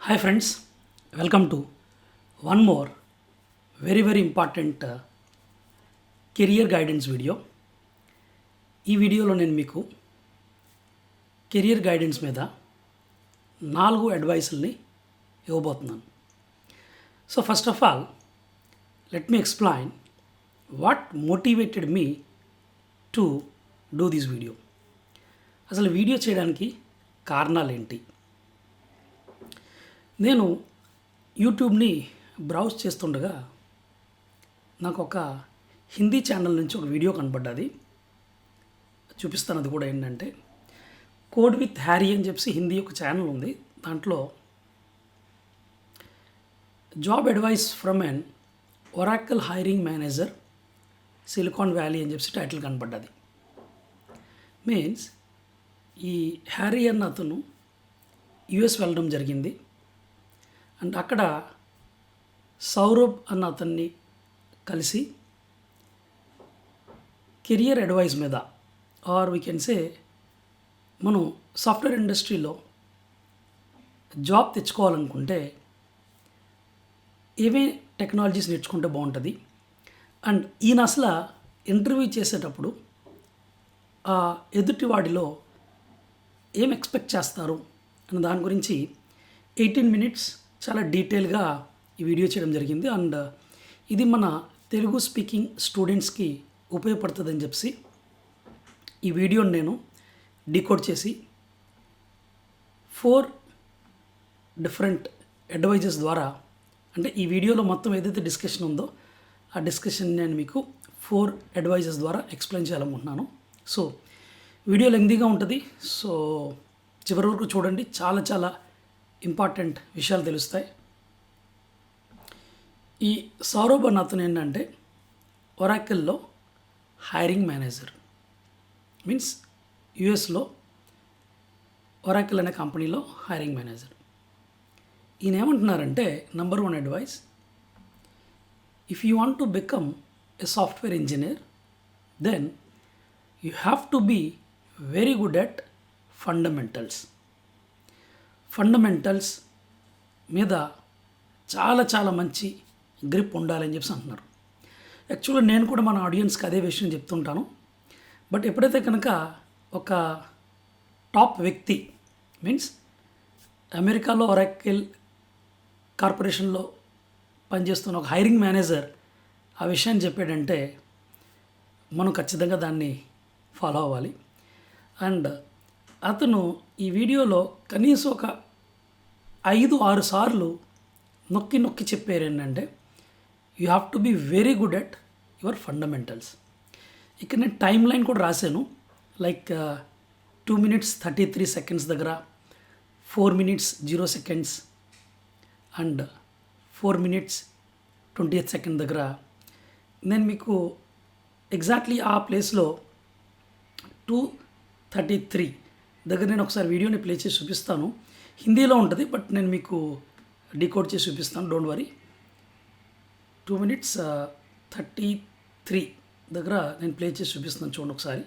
Hi friends, welcome to one more very important career guidance video. ఈ వీడియోలో నేను మీకు కెరియర్ గైడెన్స్ మీద 4 అడ్వైసుల్ని ఇవ్వబోతున్నాను. So first of all let me explain what motivated me to do this video. అసలు video చేయడానికి కారణాలు ఏంటి? నేను యూట్యూబ్ని బ్రౌజ్ చేస్తుండగా నాకు ఒక హిందీ ఛానల్ నుంచి ఒక వీడియో కనపడ్డది. చూపిస్తాను. అది కూడా ఏంటంటే కోడ్ విత్ హ్యారీ అని చెప్పి హిందీ ఒక ఛానల్ ఉంది. దాంట్లో job advice from N Oracle hiring manager Silicon Valley అని చెప్పి టైటిల్ కనపడ్డది. మీన్స్ ఈ హ్యారీ అన్న అతను యుఎస్ వెళ్ళడం జరిగింది. అండ్ అక్కడ సౌరభ్ అన్న అతన్ని కలిసి కెరియర్ అడ్వైస్ మీద ఆర్ వీ కెన్ సే మనం సాఫ్ట్వేర్ ఇండస్ట్రీలో జాబ్ తెచ్చుకోవాలనుకుంటే ఏవే టెక్నాలజీస్ నేర్చుకుంటే బాగుంటుంది, అండ్ ఈయన అసలు ఇంటర్వ్యూ చేసేటప్పుడు ఆ ఎదుటివాడిలో ఏం ఎక్స్పెక్ట్ చేస్తారు అన్న దాని గురించి 18 minutes చాలా డీటెయిల్గా ఈ వీడియో చేయడం జరిగింది. అండ్ ఇది మన తెలుగు స్పీకింగ్ స్టూడెంట్స్కి ఉపయోగపడుతుందని చెప్పి ఈ వీడియోని నేను డీకోడ్ చేసి 4 డిఫరెంట్ అడ్వైజెస్ ద్వారా, అంటే ఈ వీడియోలో మొత్తం ఏదైతే డిస్కషన్ ఉందో ఆ డిస్కషన్ నేను మీకు 4 అడ్వైజెస్ ద్వారా ఎక్స్ప్లెయిన్ చేయాలనుకుంటున్నాను. సో వీడియో లెంగ్తీగా ఉంటుంది. సో చివరి వరకు చూడండి. చాలా ఇంపార్టెంట్ విషయాలు తెలుస్తాయి. ఈ సౌరభ్ అన్న అతను ఏంటంటే ఒరాకిల్లో హైరింగ్ మేనేజర్, మీన్స్ యుఎస్లో ఒరాకిల్ అనే కంపెనీలో హైరింగ్ మేనేజర్. ఈయన ఏమంటున్నారంటే number 1 advice, if you want to become a software engineer then you have to be very good at fundamentals మీద చాలా మంచి గ్రిప్ ఉండాలని చెప్పి అంటున్నారు. యాక్చువల్గా నేను కూడా మన ఆడియన్స్కి అదే విషయం చెప్తుంటాను. బట్ ఎప్పుడైతే కనుక ఒక టాప్ వ్యక్తి, మీన్స్ అమెరికాలో ఒరాకిల్ కార్పొరేషన్లో పనిచేస్తున్న ఒక హైరింగ్ మేనేజర్ ఆ విషయాన్ని చెప్పాడంటే మనం ఖచ్చితంగా దాన్ని ఫాలో అవ్వాలి. అండ్ అతను ఈ వీడియోలో కనీసం ఒక 5-6 సార్లు నొక్కి చెప్పారు ఏంటంటే you have to be very good at your fundamentals. ఇక్కడ నేను టైం లైన్ కూడా రాశాను. లైక్ 2 minutes 33 seconds దగ్గర, 4 minutes 0 seconds and 4 minutes 28 seconds దగ్గర నేను మీకు ఎగ్జాక్ట్లీ ఆ ప్లేస్లో 2:33 దగ్గర నేను ఒకసారి వీడియోని ప్లే చేసి చూపిస్తాను. హిందీలో ఉంటుంది, బట్ నేను మీకు డీకోడ్ చేసి చూపిస్తాను, డోంట్ వరీ. 2 minutes 33 దగ్గర నేను ప్లే చేసి చూపిస్తున్నాను, చూడండి ఒకసారి.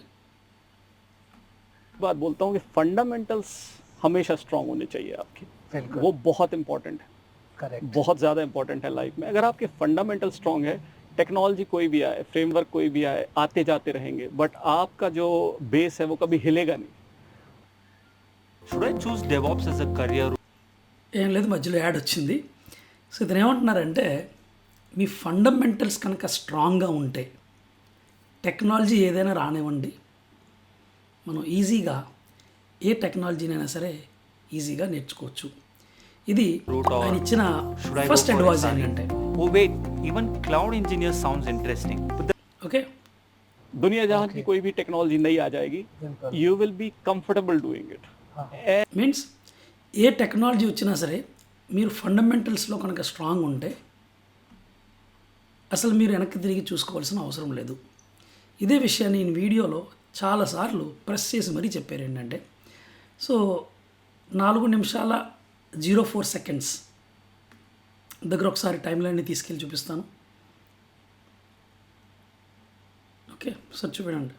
बात बोलता हूँ कि फंडामेंटल्स हमेशा स्ट्रांग होने चाहिए आपके. वो बहुत इंपॉर्टेंट है. करेक्ट. बहुत ज़्यादा इंपॉर्टेंट है लाइफ में. अगर आपके फंडामेंटल स्ट्रांग है, टेक्नोलॉजी कोई भी आए, फ्रेमवर्क कोई भी आए, आते जाते रहेंगे, बट आपका जो बेस है वो कभी हिलेगा नहीं. Should I choose DevOps as a career? ఏం లేదు, మధ్యలో యాడ్ వచ్చింది. సో ఇతను ఏమంటున్నారంటే మీ ఫండమెంటల్స్ కనుక స్ట్రాంగ్గా ఉంటే టెక్నాలజీ ఏదైనా రానివ్వండి, మనం ఈజీగా ఏ టెక్నాలజీనైనా సరే ఈజీగా నేర్చుకోవచ్చు. ఇది ఆయన ఇచ్చిన ఫస్ట్ అడ్వైస్ ఏంటంటే. Oh wait, even cloud engineer sounds interesting. Okay, दुनिया जहाँ की कोई भी टेक्नोलॉजी नहीं आ जाएगी, you will be comfortable doing it. Means A technology వచ్చినా సరే మీరు ఫండమెంటల్స్లో కనుక స్ట్రాంగ్ ఉంటే అసలు మీరు వెనక్కి తిరిగి చూసుకోవాల్సిన అవసరం లేదు. ఇదే విషయాన్ని నేను వీడియోలో చాలాసార్లు ప్రెస్ చేసి మరీ చెప్పారు. ఏంటంటే సో 4 నిమిషాల 04 seconds దగ్గర ఒకసారి టైం లైన్ని తీసుకెళ్ళి చూపిస్తాను. ఓకే సార్, చూడండి.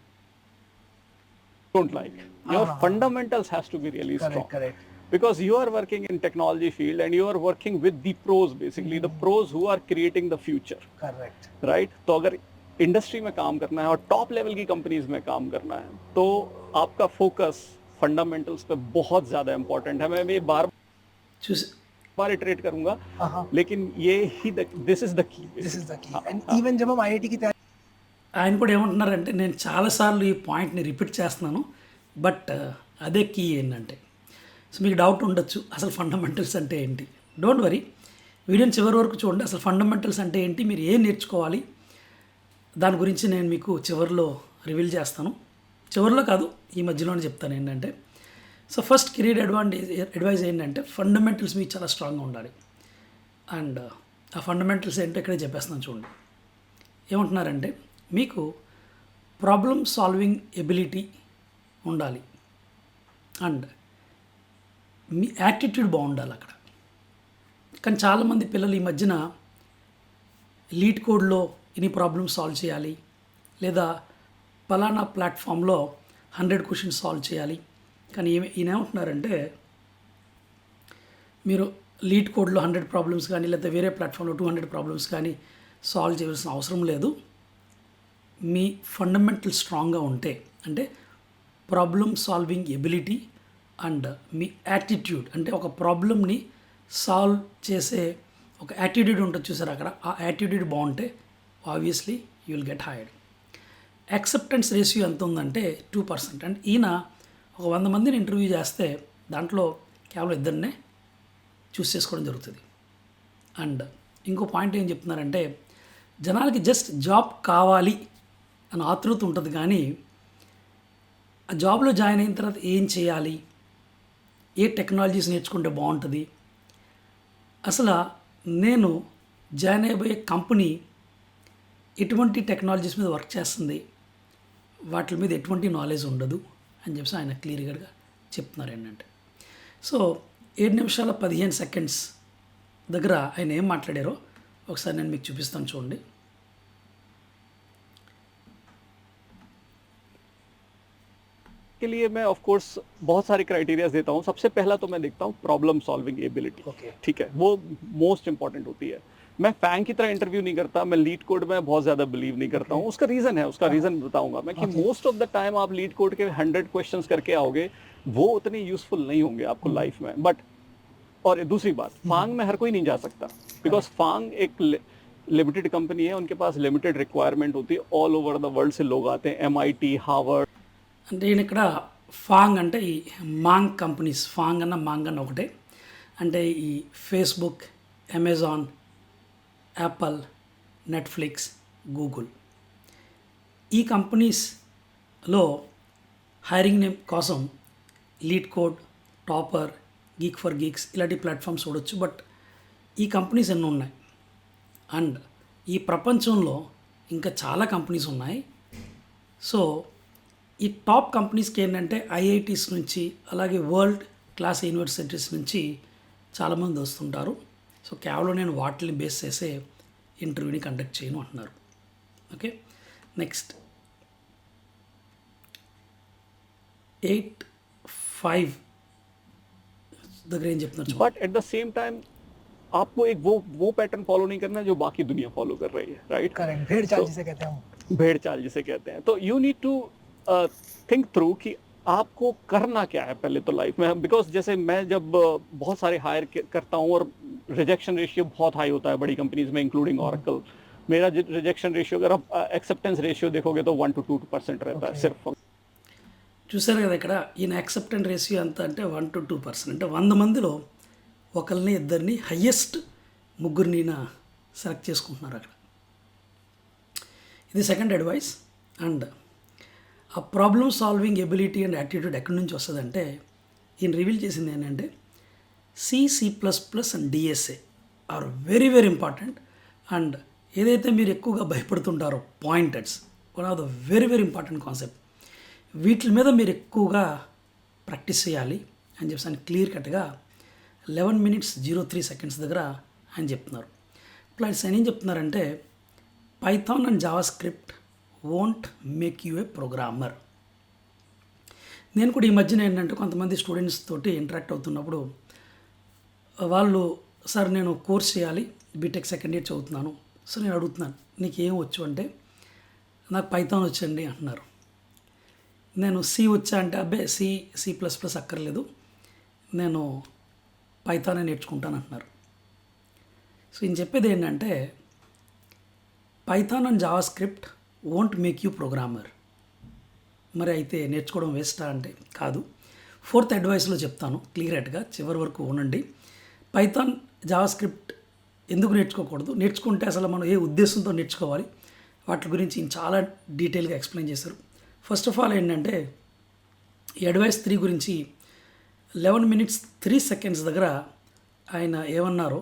Don't like. Your fundamentals has to be really strong. Correct. because you are working in technology field and you are working with the pros, basically the pros who are creating the future. Correct. Right तो अगर industry में काम करना है और top level की companies में काम करना है तो आपका फोकस फंडामेंटल्स पे बहुत ज़्यादा इंपॉर्टेंट है. मैं ये बार చూసి बार इटरेट करूंगा, हाँ. लेकिन ये ही this is the key. This is the key. And even जब हम आईआईटी की तैयारी ఆయన కూడా ఏమంటున్నారంటే నేను చాలాసార్లు ఈ పాయింట్ని రిపీట్ చేస్తున్నాను, బట్ అదే కీ ఏంటంటే, సో మీకు డౌట్ ఉండొచ్చు అసలు ఫండమెంటల్స్ అంటే ఏంటి. డోంట్ వరీ, వీడియోని చివరి వరకు చూడండి. అసలు ఫండమెంటల్స్ అంటే ఏంటి, మీరు ఏం నేర్చుకోవాలి, దాని గురించి నేను మీకు చివరిలో రివీల్ చేస్తాను. చివరిలో కాదు, ఈ మధ్యలోనే చెప్తాను. ఏంటంటే, సో ఫస్ట్ కెరీర్ అడ్వైజ్ ఏంటంటే ఫండమెంటల్స్ మీకు చాలా స్ట్రాంగ్గా ఉండాలి. అండ్ ఆ ఫండమెంటల్స్ ఏంటో ఇక్కడే చెప్పేస్తున్నాను చూడండి. ఏమంటున్నారంటే, మీకు ప్రాబ్లమ్ సాల్వింగ్ ఎబిలిటీ ఉండాలి అండ్ మీ యాటిట్యూడ్ బాగుండాలి అక్కడ. కానీ చాలామంది పిల్లలు ఈ మధ్యన లీడ్ కోడ్లో ఇన్ని ప్రాబ్లమ్స్ సాల్వ్ చేయాలి, లేదా పలానా ప్లాట్ఫామ్లో 100 క్వశ్చన్స్ సాల్వ్ చేయాలి. కానీ ఈయన ఏమంటున్నారంటే, మీరు లీడ్ కోడ్లో 100 ప్రాబ్లమ్స్ కానీ, లేదా వేరే ప్లాట్ఫామ్లో 200 ప్రాబ్లమ్స్ కానీ సాల్వ్ చేయాల్సిన అవసరం లేదు. మీ ఫండమెంటల్ స్ట్రాంగ్గా ఉంటే, అంటే problem solving ability and me attitude, అంటే ఒక ప్రాబ్లమ్ని సాల్వ్ చేసే ఒక యాటిట్యూడ్ ఉంటుంది చూసారు అక్కడ, ఆ యాటిట్యూడ్ బాగుంటే obviously you will get hired. Acceptance ratio ఎంత ఉందంటే 2%. అండ్ ఈయన ఒక 100 మందిని ఇంటర్వ్యూ చేస్తే దాంట్లో కేవలం 2 చూస్ చేసుకోవడం జరుగుతుంది. అండ్ ఇంకో పాయింట్ ఏం చెప్తున్నారంటే, జనాలకి జస్ట్ జాబ్ కావాలి అని ఆతృత ఉంటుంది, కానీ ఆ జాబ్లో జాయిన్ అయిన తర్వాత ఏం చేయాలి, ఏ టెక్నాలజీస్ నేర్చుకుంటే బాగుంటుంది, అసలు నేను జాయిన్ అయిపోయే కంపెనీ ఎటువంటి టెక్నాలజీస్ మీద వర్క్ చేస్తుంది, వాటి మీద ఎటువంటి నాలెడ్జ్ ఉండదు అని చెప్పి ఆయన క్లియర్గా చెప్తున్నారు. ఏంటంటే, సో 7 నిమిషాల 15 సెకండ్స్ దగ్గర ఆయన ఏం మాట్లాడారో ఒకసారి నేను మీకు చూపిస్తాను చూడండి. के लिए मैं ऑफ कोर्स बहुत सारे क्राइटेरियाज देता हूँ. सबसे पहला तो मैं देखता हूँ प्रॉब्लम सॉल्विंग एबिलिटी. Okay. ठीक है, वो मोस्ट इंपॉर्टेंट होती है. मैं फैंग की तरह इंटरव्यू नहीं करता, मैं लीड कोड में बहुत ज्यादा बिलीव नहीं करता हूँ. उसका रीजन है, उसका रीजन बताऊंगा मैं कि मोस्ट ऑफ द टाइम आप लीड कोड के 100 क्वेश्चंस करके आओगे, वो उतने यूजफुल नहीं होंगे आपको लाइफ में. बट और दूसरी बात, फांग में हर कोई नहीं जा सकता, बिकॉज फांग एक लिमिटेड कंपनी है, उनके पास लिमिटेड रिक्वायरमेंट होती है. ऑल ओवर द वर्ल्ड से लोग आते हैं, MIT, हार्वर्ड. అంటే ఈయన ఇక్కడ ఫాంగ్ అంటే ఈ మాంగ్ కంపెనీస్, ఫాంగ్ అన్న మాంగ్ అన్న ఒకటే. అంటే ఈ Facebook, Amazon, Apple, Netflix, Google, ఈ కంపెనీస్లో హైరింగ్ నేమ్ కోసం lead code, topper, geek for Geeks ఇలాంటి ప్లాట్ఫామ్స్ చూడొచ్చు. బట్ ఈ కంపెనీస్ ఎన్నో ఉన్నాయి. అండ్ ఈ ప్రపంచంలో ఇంకా చాలా కంపెనీస్ ఉన్నాయి. సో ఈ టాప్ కంపెనీస్కి ఏంటంటే ఐఐటీస్ నుంచి, అలాగే వరల్డ్ క్లాస్ యూనివర్సిటీస్ నుంచి చాలామంది వస్తుంటారు. సో కేవలం నేను వాటిని బేస్ చేసే ఇంటర్వ్యూని కండక్ట్ చేయను అంటున్నారు. ఓకే, నెక్స్ట్ 8-5 దగ్గర ఏం చెప్తున్నారు. But at the same time आपको एक वो पैटर्न फॉलो नहीं करना जो बाकी दुनिया फॉलो कर रही है. Right, correct. भेड़ चाल जिसे कहते हैं हम. भेड़ चाल जिसे कहते हैं. तो you need to think through कि आपको करना क्या है पहले तो लाइफ में. बिकॉज जैसे मैं जब बहुत सारे हायर करता हूँ और रिजेक्शन रेशियो बहुत हाई होता है बड़ी कंपनीज में, इंक्लूडिंग ऑरेकल. मेरा रिजेक्शन रेशियो अगर आप एक्सेप्टेंस रेशियो देखोगे तो 1 to 2% रहता है सिर्फ. చూసారు కదా ఇక్కడ ఈయన యాక్సెప్టెన్స్ రేషియో ఎంత అంటే 1 to 2%. అంటే 100 మందిలో ఒకరిని, ఇద్దరిని, హయ్యెస్ట్ ముగ్గురిని సెలెక్ట్ చేసుకుంటున్నారు అక్కడ. ఇది సెకండ్ అడ్వైస్. అండ్ ఆ problem solving ability and attitude ఎక్కడి నుంచి వస్తుందంటే, ఈయన రివీల్ చేసింది ఏంటంటే C++ and DSA are very very important. And ఏదైతే మీరు ఎక్కువగా భయపడుతుంటారో pointers, one of the very very important concept, వీటి మీద మీరు ఎక్కువగా ప్రాక్టీస్ చేయాలి అని చెప్పి ఆయన క్లియర్ కట్గా 11 minutes 03 seconds దగ్గర ఆయన చెప్తున్నారు. ప్లస్ ఆయన ఏం చెప్తున్నారంటే, Python and Java script won't make you A programmer. నేను కూడా ఈ మధ్యన ఏంటంటే కొంతమంది స్టూడెంట్స్ తోటి ఇంటరాక్ట్ అవుతున్నప్పుడు వాళ్ళు సార్ నేను కోర్స్ చేయాలి, బీటెక్ సెకండ్ ఇయర్ చదువుతున్నాను. సో నేను అడుగుతున్నాను నీకు ఏం వచ్చు అంటే నాకు పైథాన్ వచ్చండి అంటున్నారు. నేను సి వచ్చా అంటే అబ్బే సి++ అక్కర్లేదు, నేను పైథానే నేర్చుకుంటాను అంటున్నారు. సో నేను చెప్పేది ఏంటంటే Python and Java script won't make you programmer. మరి అయితే నేర్చుకోవడం వేస్టా అంటే కాదు. 4th అడ్వైస్లో చెప్తాను క్లియర్గా, చివరి వరకు ఉండండి. పైథాన్ జావా స్క్రిప్ట్ ఎందుకు నేర్చుకోకూడదు, నేర్చుకుంటే అసలు మనం ఏ ఉద్దేశంతో నేర్చుకోవాలి, వాటి గురించి ఈయన చాలా డీటెయిల్గా ఎక్స్ప్లెయిన్ చేశారు. ఫస్ట్ ఆఫ్ ఆల్ ఏంటంటే ఈ అడ్వైస్ 3 గురించి 11 minutes 3 seconds దగ్గర ఆయన ఏమన్నారో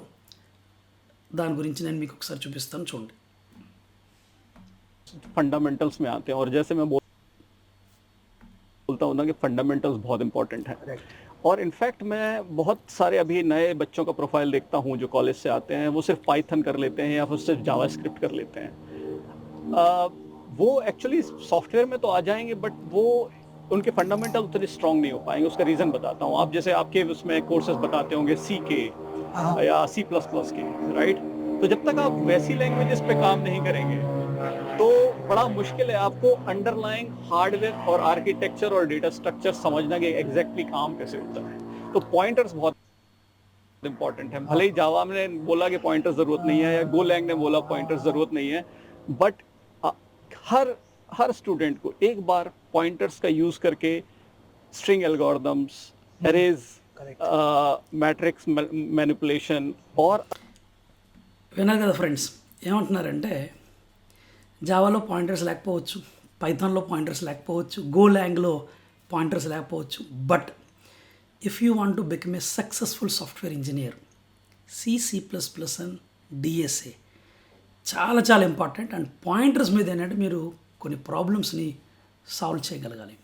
దాని గురించి నేను మీకు ఒకసారి చూపిస్తాను, చూడండి. फंडामेंटल्स में आते हैं और जैसे मैं बोलता हूँ ना कि फंडामेंटल्स बहुत इंपॉर्टेंट है. और इनफैक्ट मैं बहुत सारे अभी नए बच्चों का प्रोफाइल देखता हूँ जो कॉलेज से आते हैं, वो सिर्फ पाइथन कर लेते हैं या फिर सिर्फ जावास्क्रिप्ट कर लेते हैं. वो एक्चुअली सॉफ्टवेयर में तो आ जाएंगे बट वो उनके फंडामेंटल उतने स्ट्रांग नहीं हो पाएंगे. उसका रीज़न बताता हूँ. आप जैसे आपके उसमें कोर्सेज बताते होंगे सी के या C++ के, राइट? तो जब तक आप वैसी लैंग्वेजेस पे काम नहीं करेंगे तो बड़ा मुश्किल है आपको अंडरलाइंग हार्डवेयर और आर्किटेक्चर और डेटा स्ट्रक्चर समझना कि एग्जैक्टली काम कैसे होता है. तो पॉइंटर्स बहुत इंपॉर्टेंट है. भले ही जावा ने बोला कि पॉइंटर्स जरूरत नहीं है या गोलैंग ने बोला पॉइंटर्स जरूरत नहीं है, बट हर स्टूडेंट को एक बार पॉइंटर्स का यूज करके string algorithms, arrays, matrix manipulation और విన్నారు కదా ఫ్రెండ్స్, ఏమంటున్నారంటే జావాలో పాయింటర్స్ లేకపోవచ్చు, పైథాన్లో పాయింటర్స్ లేకపోవచ్చు, గోలాంగ్లో పాయింటర్స్ లేకపోవచ్చు, but if you want to become a successful software engineer C++ and DSA చాలా చాలా ఇంపార్టెంట్. అండ్ పాయింటర్స్ మీద ఏంటంటే మీరు కొన్ని ప్రాబ్లమ్స్ని సాల్వ్ చేయగలగాలి.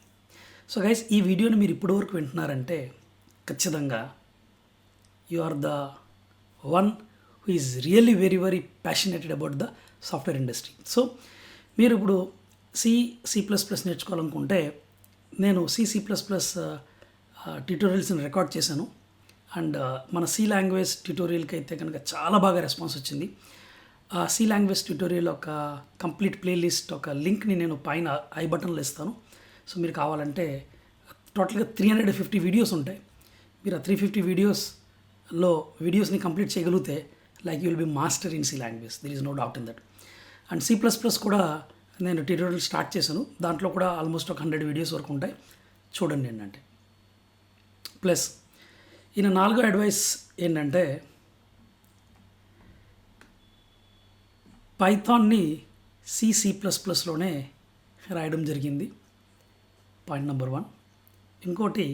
సో గైస్, ఈ వీడియోని మీరు ఇప్పటివరకు వింటున్నారంటే ఖచ్చితంగా you are the one who is really very very passionated about the software industry. So మీరు ఇప్పుడు C++ నేర్చుకోవాలనుకుంటే నేను C++ ట్యూటోరియల్స్ని రికార్డ్ చేశాను. అండ్ మన C లాంగ్వేజ్ ట్యూటోరియల్కి అయితే కనుక చాలా బాగా రెస్పాన్స్ వచ్చింది. C లాంగ్వేజ్ ట్యూటోరియల్ ఒక కంప్లీట్ ప్లేలిస్ట్, ఒక లింక్ని నేను పైన ఐ బటన్లో ఇస్తాను. సో మీరు కావాలంటే టోటల్గా 350 వీడియోస్ ఉంటాయి. మీరు ఆ 350 వీడియోస్ని కంప్లీట్ చేయగలిగితే like you will be master in C language, there is no doubt in that. And C++ కూడా నేను ట్యూటోరియల్ స్టార్ట్ చేశాను, దాంట్లో కూడా ఆల్మోస్ట్ ఒక 100 వీడియోస్ వరకు ఉంటాయి, చూడండి. ఏంటంటే ప్లస్ ఈయన 4వ అడ్వైస్ ఏంటంటే పైథాన్ని C++లోనే రాయడం జరిగింది, పాయింట్ నెంబర్ 1. ఇంకోటి,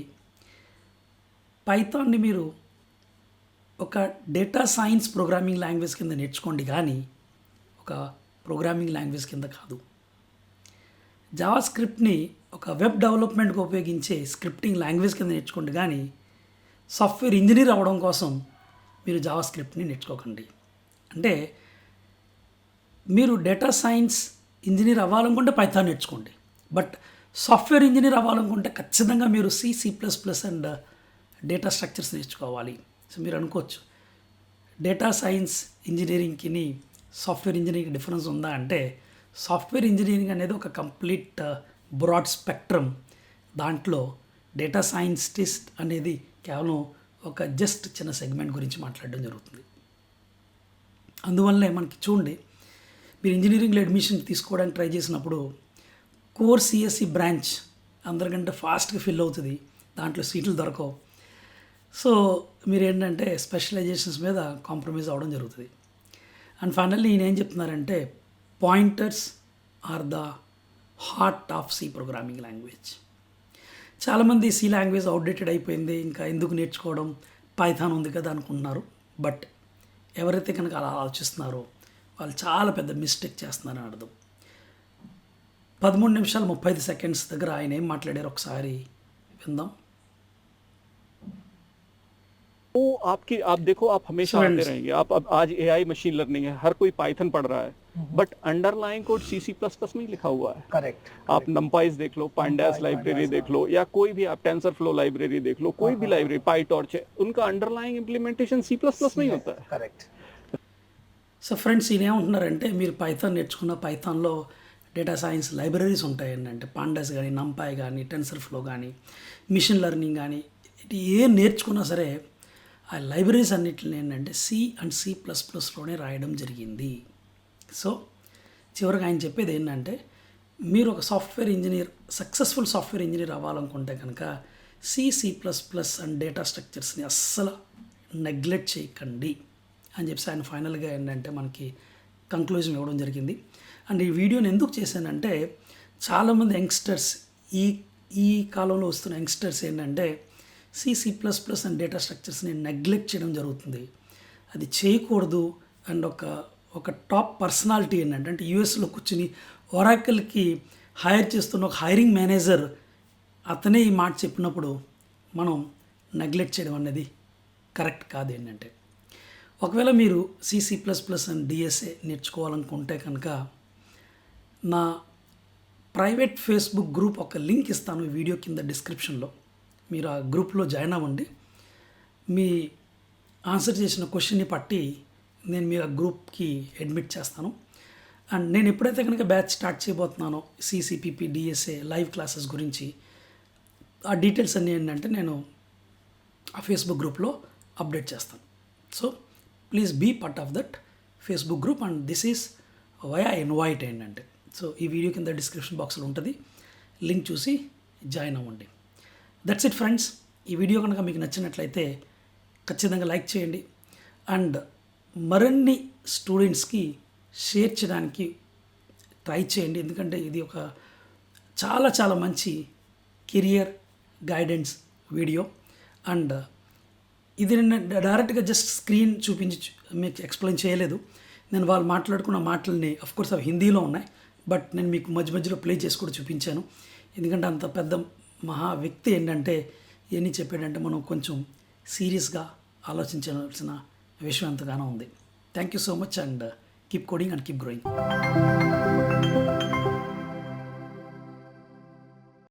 పైథాన్ని మీరు ఒక డేటా సైన్స్ ప్రోగ్రామింగ్ లాంగ్వేజ్ కింద నేర్చుకోండి, కానీ ఒక ప్రోగ్రామింగ్ లాంగ్వేజ్ కింద కాదు. జావా స్క్రిప్ట్ని ఒక వెబ్ డెవలప్మెంట్కి ఉపయోగించే స్క్రిప్టింగ్ లాంగ్వేజ్ కింద నేర్చుకోండి, కానీ సాఫ్ట్వేర్ ఇంజనీర్ అవ్వడం కోసం మీరు జావా స్క్రిప్ట్ని నేర్చుకోకండి. అంటే మీరు డేటా సైన్స్ ఇంజనీర్ అవ్వాలనుకుంటే పైథాన్ నేర్చుకోండి, బట్ సాఫ్ట్వేర్ ఇంజనీర్ అవ్వాలనుకుంటే ఖచ్చితంగా మీరు C++ అండ్ డేటా స్ట్రక్చర్స్ నేర్చుకోవాలి. సో మీరు అనుకోవచ్చు డేటా సైన్స్ ఇంజనీరింగ్కి సాఫ్ట్వేర్ ఇంజనీరింగ్ డిఫరెన్స్ ఉందా అంటే, సాఫ్ట్వేర్ ఇంజనీరింగ్ అనేది ఒక కంప్లీట్ బ్రాడ్ స్పెక్ట్రమ్. దాంట్లో డేటా సైంటిస్ట్ అనేది కేవలం ఒక జస్ట్ చిన్న సెగ్మెంట్ గురించి మాట్లాడడం జరుగుతుంది. అందువల్లే మనకి చూడండి, మీరు ఇంజనీరింగ్లో అడ్మిషన్ తీసుకోవడానికి ట్రై చేసినప్పుడు కోర్ CSE బ్రాంచ్ అందరికంటే ఫాస్ట్గా ఫిల్ అవుతుంది, దాంట్లో సీట్లు దొరకవు. సో మీరు ఏంటంటే స్పెషలైజేషన్స్ మీద కాంప్రమైజ్ అవ్వడం జరుగుతుంది. అండ్ ఫైనల్లీ ఈయన ఏం చెప్తున్నారంటే pointers are the heart of C programming language. చాలామంది C లాంగ్వేజ్ అవుట్డేటెడ్ అయిపోయింది, ఇంకా ఎందుకు నేర్చుకోవడం, పైథాన్ ఉంది కదా అనుకుంటున్నారు. బట్ ఎవరైతే కనుక అలా ఆలోచిస్తున్నారో వాళ్ళు చాలా పెద్ద మిస్టేక్ చేస్తున్నారని అర్థం. 13 నిమిషాలు 35 సెకండ్స్ దగ్గర ఆయన ఏం మాట్లాడారు ఒకసారి విందాం. वो आप देखो, आप हमेशा आते रहेंगे. आप अब आज AI मशीन लर्निंग है, हर कोई पाइथन पढ़ रहा है, बट अंडरलाइंग कोड C++ में ही लिखा हुआ है. करेक्ट. आप नंपाइज देख लो, पांडास लाइब्रेरी देख लो, या कोई भी आप टेंसर फ्लो लाइब्रेरी देख लो, कोई भी लाइब्रेरी, पाईटॉर्च है, उनका अंडरलाइंग इंप्लीमेंटेशन C++ में ही होता है. करेक्ट. సో ఫ్రెండ్స్ ఈయన ఏమంటున్నారంటే మీరు పైథాన్ నేర్చుకున్న పైథాన్లో డేటా సైన్స్ లైబ్రరీస్ ఉంటాయి ఏంటంటే పాండాస్ కానీ నంపాయ్ కానీ టెన్సర్ ఫ్లో కానీ మిషన్ లెర్నింగ్ కానీ ఇది ఏం నేర్చుకున్నా సరే ఆ లైబ్రరీస్ అన్నిటిని ఏంటంటే C++లోనే రాయడం జరిగింది. సో చివరికి ఆయన చెప్పేది ఏంటంటే మీరు ఒక software engineer successful software engineer అవ్వాలనుకుంటే కనుక C++ అండ్ డేటా స్ట్రక్చర్స్ని అస్సలు నెగ్లెక్ట్ చేయకండి అని చెప్పి ఆయన ఫైనల్గా ఏంటంటే మనకి కంక్లూజన్ ఇవ్వడం జరిగింది. అండ్ ఈ వీడియోని ఎందుకు చేశానంటే చాలామంది యంగ్స్టర్స్ ఈ ఈ కాలంలో వస్తున్న యంగ్స్టర్స్ ఏంటంటే C++ అండ్ డేటా స్ట్రక్చర్స్ని నెగ్లెక్ట్ చేయడం జరుగుతుంది. అది చేయకూడదు. అండ్ ఒక టాప్ పర్సనాలిటీ ఏంటంటే అంటే యూఎస్లో కూర్చుని ఒరాకిల్కి హైర్ చేస్తున్న ఒక హైరింగ్ మేనేజర్ అతనే ఈ మాట చెప్పినప్పుడు మనం నెగ్లెక్ట్ చేయడం అనేది కరెక్ట్ కాదు. ఏంటంటే ఒకవేళ మీరు C++ అండ్ DSA నేర్చుకోవాలనుకుంటే కనుక నా ప్రైవేట్ ఫేస్బుక్ గ్రూప్ ఒక లింక్ ఇస్తాను ఈ వీడియో కింద డిస్క్రిప్షన్లో. మీరు ఆ గ్రూప్లో జాయిన్ అవ్వండి. మీ ఆన్సర్ చేసిన క్వశ్చన్ని బట్టి నేను మీ ఆ గ్రూప్కి అడ్మిట్ చేస్తాను. అండ్ నేను ఎప్పుడైతే కనుక బ్యాచ్ స్టార్ట్ చేయబోతున్నానో CCPP DSA లైవ్ క్లాసెస్ గురించి ఆ డీటెయిల్స్ అన్నీ ఏంటంటే నేను ఆ ఫేస్బుక్ గ్రూప్లో అప్డేట్ చేస్తాను. So please be part of that Facebook group and this is why I invite ఏంటంటే సో ఈ వీడియో కింద డిస్క్రిప్షన్ బాక్స్లో ఉంటుంది, లింక్ చూసి జాయిన్ అవ్వండి. That's it friends. ఈ వీడియో కనుక మీకు నచ్చినట్లయితే ఖచ్చితంగా లైక్ చేయండి అండ్ మరిన్ని స్టూడెంట్స్కి షేర్ చేయడానికి ట్రై చేయండి. ఎందుకంటే ఇది ఒక చాలా చాలా మంచి కెరియర్ గైడెన్స్ వీడియో. అండ్ ఇది నేను డైరెక్ట్గా జస్ట్ స్క్రీన్ చూపించి మీకు ఎక్స్ప్లెయిన్ చేయలేదు. నేను వాళ్ళు మాట్లాడుకున్న మాటలని అఫ్కోర్స్ అవి హిందీలో ఉన్నాయి, బట్ నేను మీకు మధ్యలో ప్లే చేసి కూడా చూపించాను. ఎందుకంటే అంత పెద్ద మహా వ్యక్తి ఏంటంటే ఏమి చెప్పాడంటే మనం కొంచెం సీరియస్గా ఆలోచించాల్సిన విషయం ఎంతగానో ఉంది. Thank you so much and keep coding and keep growing.